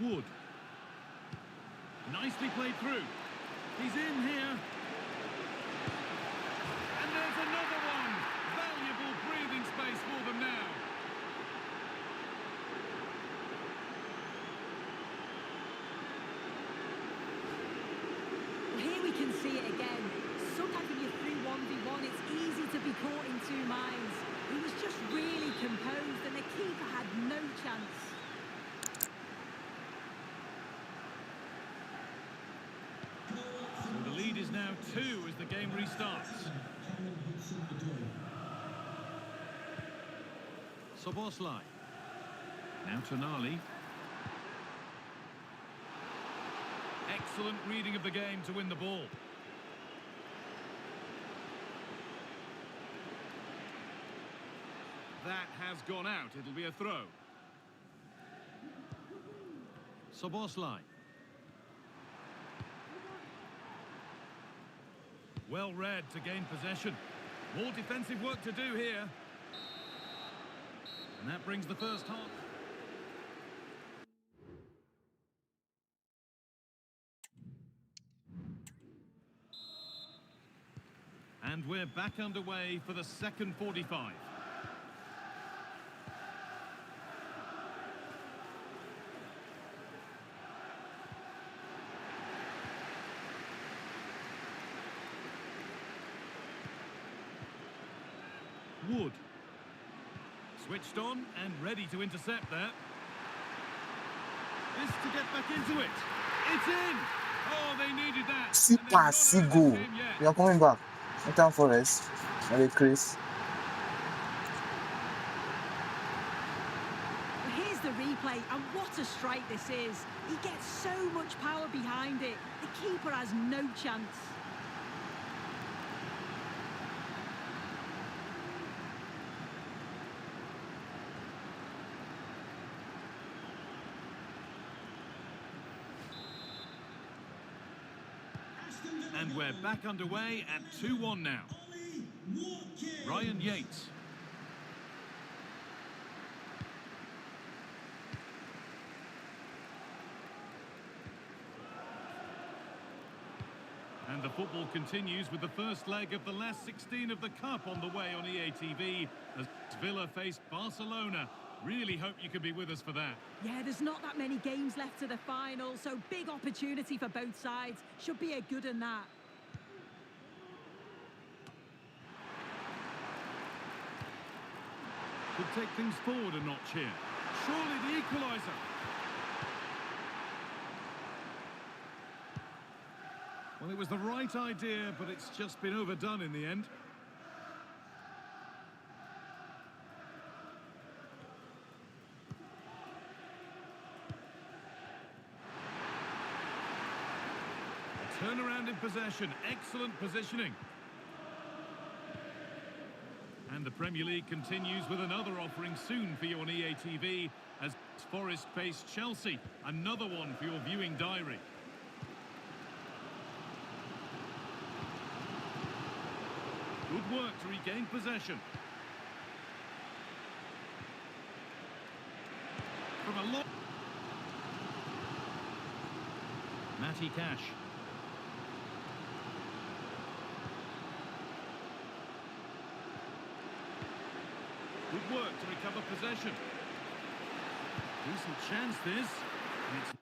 Wood. Nicely played through. He's in here. And there's another one. Valuable breathing space for them now. Here we can see it again. Sometimes when you're through 1v1, it's easy to be caught in two minds. He was just really composed and the keeper had no chance. So the lead is now 2 as the game restarts. Soboslai. Now Tonali. Excellent reading of the game to win the ball. That has gone out. It'll be a throw. Soboslai. Well read to gain possession. More defensive work to do here. And that brings the first half. And we're back underway for the second 45. Wood. Switched on and ready to intercept there. This to get back into it. It's in! Oh, they needed that. See And they've not pass, see had the goal. same yet. We are coming back. Enter Forest. And they Chris. Here's the replay, and what a strike this is. He gets so much power behind it. The keeper has no chance. And we're back underway at 2-1 now. Ryan Yates. And the football continues with the first leg of the last 16 of the Cup on the way on EA TV as Villa face Barcelona. Really hope you can be with us for that. Yeah, there's not that many games left to the final, so big opportunity for both sides. Should be a good in that. Could take things forward a notch here. Surely the equaliser. Well, it was the right idea, but it's just been overdone in the end. Turnaround in possession, excellent positioning. And the Premier League continues with another offering soon for you on EA TV as Forest face Chelsea. Another one for your viewing diary. Good work to regain possession. From a long... Matty Cash. Good work to recover possession. Decent chance this. And it's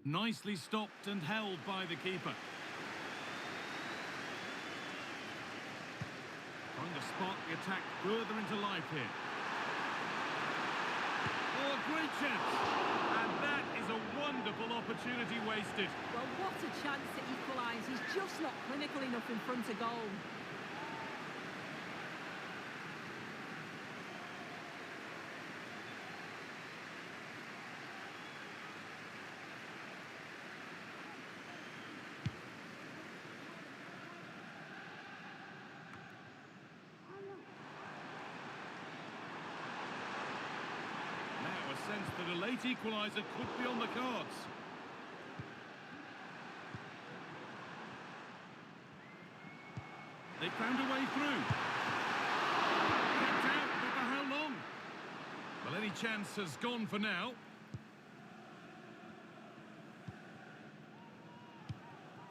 Nicely stopped and held by the keeper. Trying to spark the attack further into life here. Oh, a great chance! And that is a wonderful opportunity wasted. Well, what a chance to equalise. He's just not clinical enough in front of goal. Now a sense that a late equaliser could be on the cards. They found a way through. Kept out, but for how long? Well, any chance has gone for now.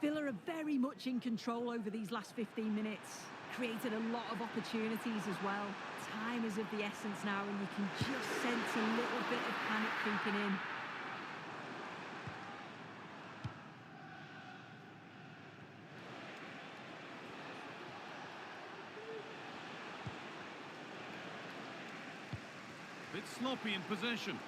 Villa are very much in control over these last 15 minutes. Created a lot of opportunities as well. Time is of the essence now, and you can just sense a little bit of panic creeping in. Bit sloppy in possession.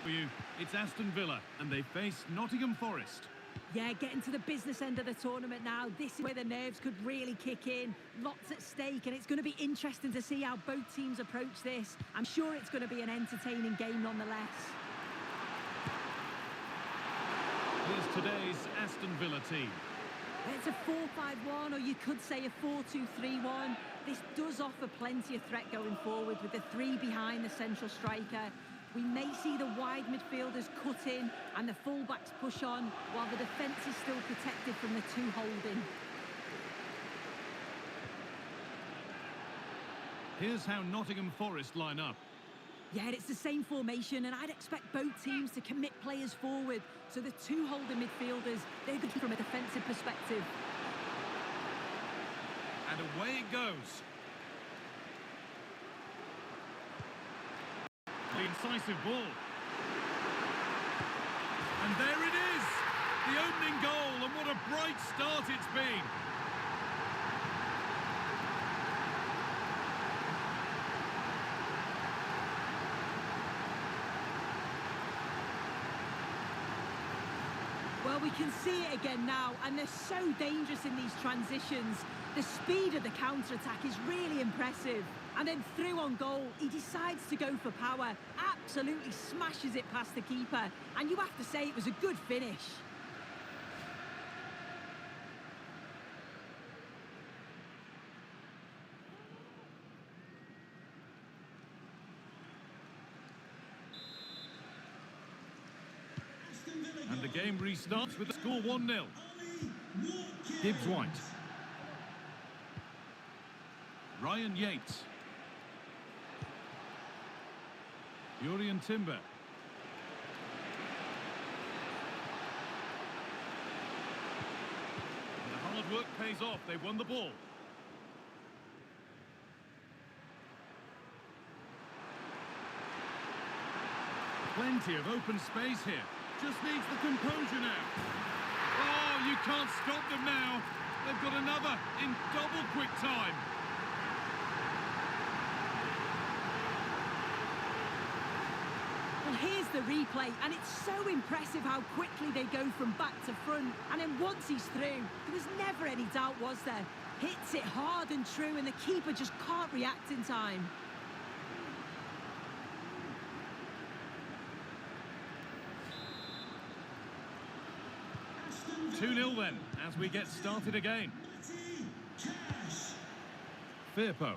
For you, it's Aston Villa, and they face Nottingham Forest. Yeah, getting to the business end of the tournament now. This is where the nerves could really kick in. Lots at stake, and it's going to be interesting to see how both teams approach this. I'm sure it's going to be an entertaining game nonetheless. Here's today's Aston Villa team. It's a 4-5-1, or you could say a 4-2-3-1. This does offer plenty of threat going forward with the three behind the central striker. We may see the wide midfielders cut in and the fullbacks push on, while the defence is still protected from the two holding. Here's how Nottingham Forest line up. Yeah, it's the same formation, and I'd expect both teams to commit players forward. So the two holding midfielders, they're good from a defensive perspective. And away it goes. The incisive ball. And there it is! The opening goal, and what a bright start it's been. Well, we can see it again now, and they're so dangerous in these transitions. The speed of the counter-attack is really impressive. And then through on goal, he decides to go for power, absolutely smashes it past the keeper, and you have to say it was a good finish. And the game restarts with the score 1-0. Gibbs White. Ryan Yates. Urian Timber. And the hard work pays off. They won the ball. Plenty of open space here. Just needs the composure now. Oh, you can't stop them now. They've got another in double quick time. Well, here's the replay, and it's so impressive how quickly they go from back to front. And then once he's through, there was never any doubt, was there? Hits it hard and true, and the keeper just can't react in time. 2-0 then, as we get started again. Firpo.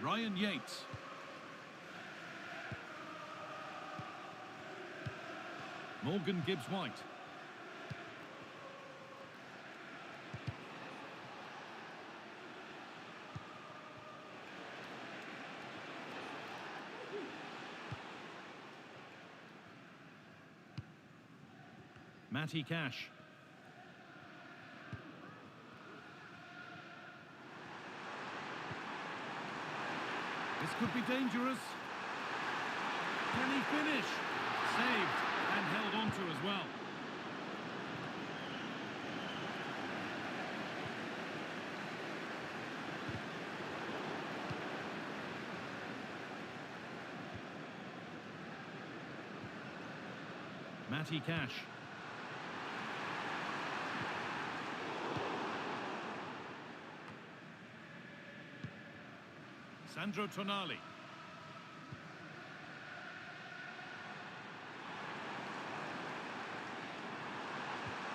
Ryan Yates. Morgan Gibbs White. Matty Cash. This could be dangerous. Can he finish? Saved. And held on to as well. Matty Cash. Sandro Tonali.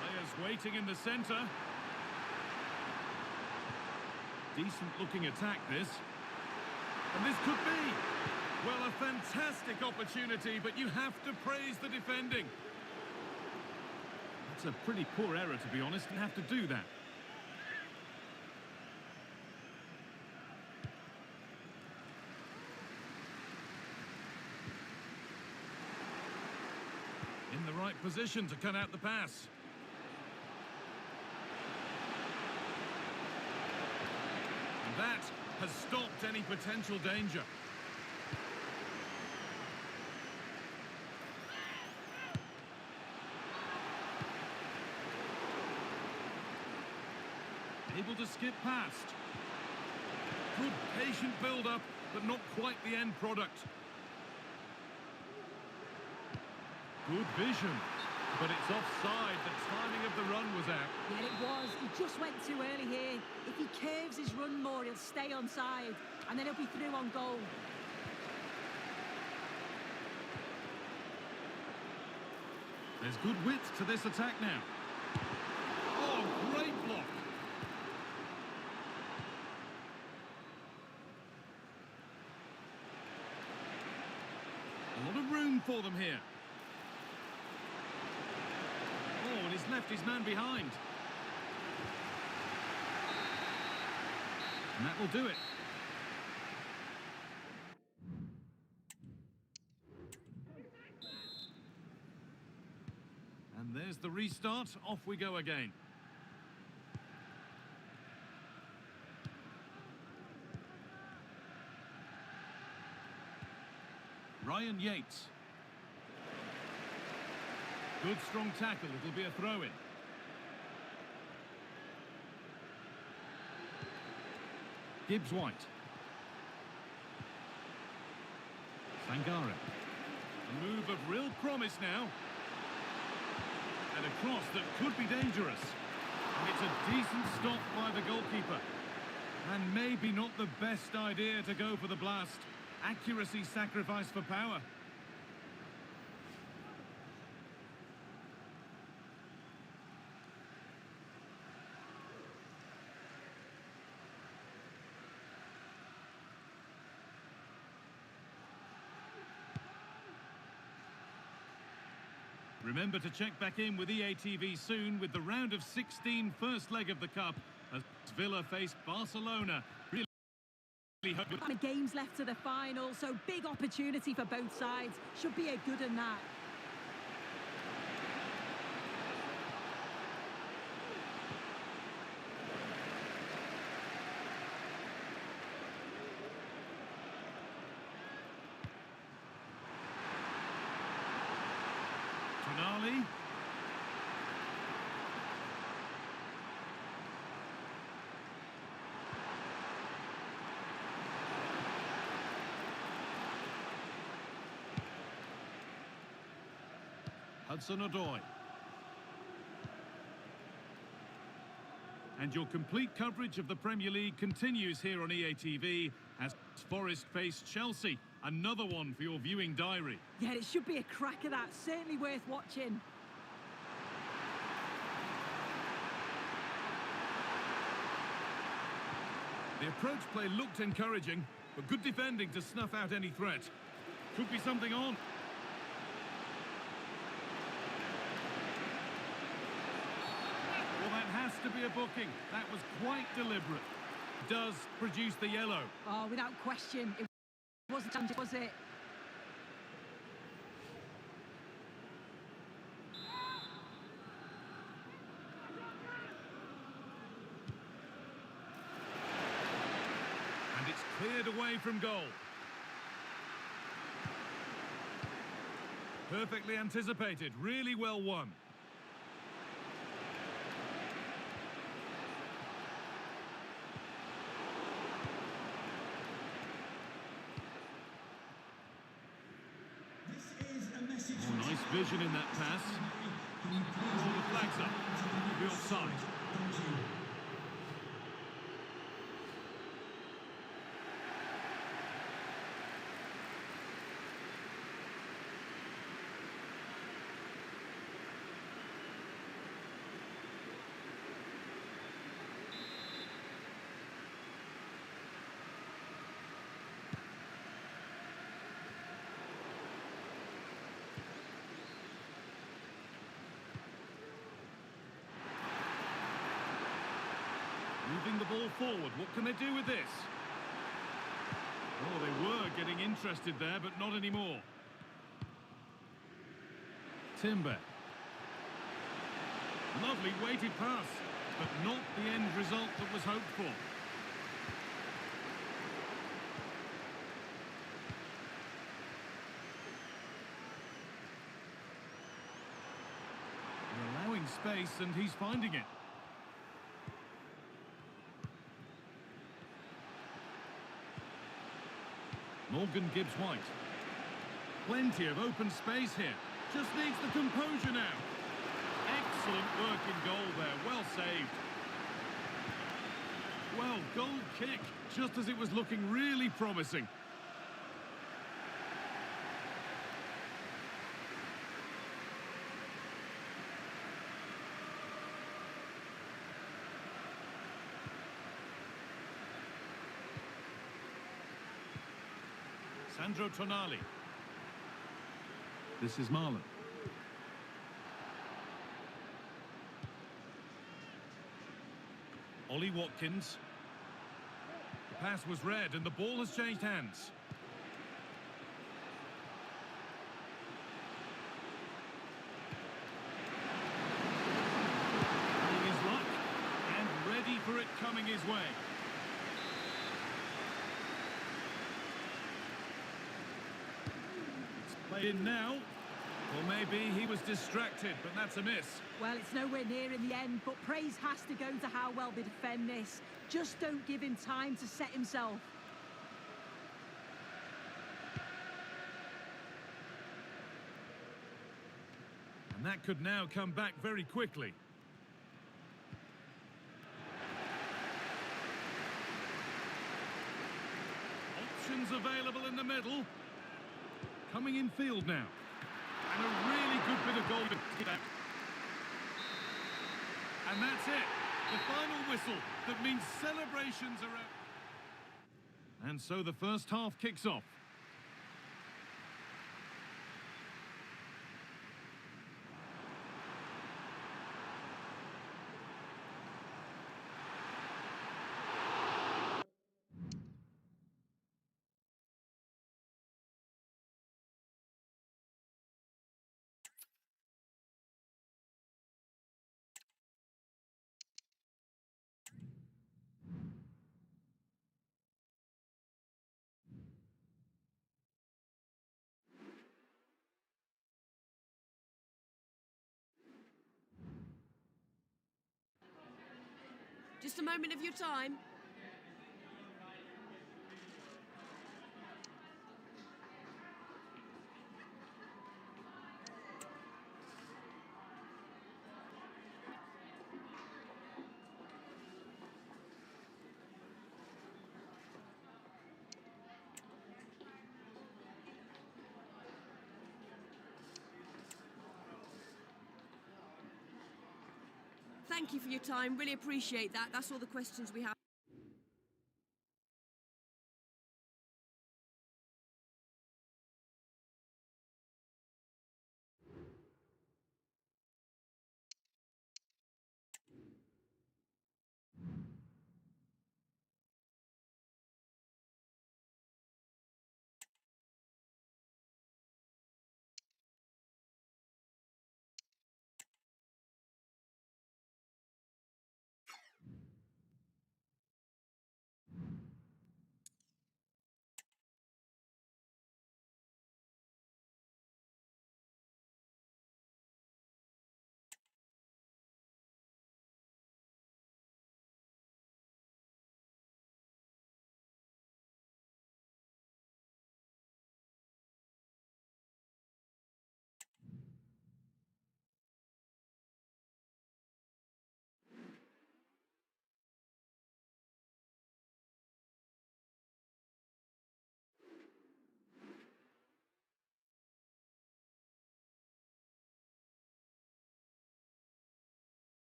Players waiting in the centre. Decent looking attack this. And this could be, well, a fantastic opportunity, but you have to praise the defending. That's a pretty poor error, to be honest, and have to do that. In the right position to cut out the pass. And that has stopped any potential danger. Able to skip past. Good patient build-up, but not quite the end product. Good vision, but it's offside. The timing of the run was out. Yeah, it was. He just went too early here. If he curves his run more, he'll stay onside, and then he'll be through on goal. There's good width to this attack now. Oh, great block. A lot of room for them here. Oh, and he's left his man behind. And that will do it. And there's the restart. Off we go again. Ryan Yates. Good strong tackle. It'll be a throw-in. Gibbs White. Sangare. A move of real promise now. And a cross that could be dangerous. And it's a decent stop by the goalkeeper. And maybe not the best idea to go for the blast. Accuracy sacrificed for power. Remember to check back in with EATV soon with the round of 16 first leg of the Cup as Villa face Barcelona. The game's left to the final, so big opportunity for both sides. Should be a good in that. Tonali. Hudson-Odoi. And your complete coverage of the Premier League continues here on EATV as Forest face Chelsea. Another one for your viewing diary. Yeah, it should be a cracker, that. Certainly worth watching. The approach play looked encouraging, but good defending to snuff out any threat. Could be something on. Well, that has to be a booking. That was quite deliberate. Does produce the yellow. Oh, without question. It wasn't, was it? And it's cleared away from goal. Perfectly anticipated, really well won. Oh, nice vision in that pass. Oh, the flag's up. Could be offside. Moving the ball forward, what can they do with this? Oh, they were getting interested there, but not anymore. Timber. Lovely weighted pass, but not the end result that was hoped for. They're allowing space, and he's finding it. Morgan Gibbs-White. Plenty of open space here. Just needs the composure now. Excellent work in goal there. Well saved. Well, goal kick, just as it was looking really promising. Sandro Tonali. This is Marlon. Ollie Watkins. The pass was read and the ball has changed hands. Trying his luck and ready for it coming his way. In now, or maybe he was distracted, but that's a miss. Well, it's nowhere near in the end, but praise has to go to how well they defend this. Just don't give him time to set himself. And that could now come back very quickly. Options available in the middle. Coming in field now. And a really good bit of goal. And that's it. The final whistle that means celebrations are out. And so the first half kicks off. Just a moment of your time. Thank you for your time. Really appreciate that. That's all the questions we have.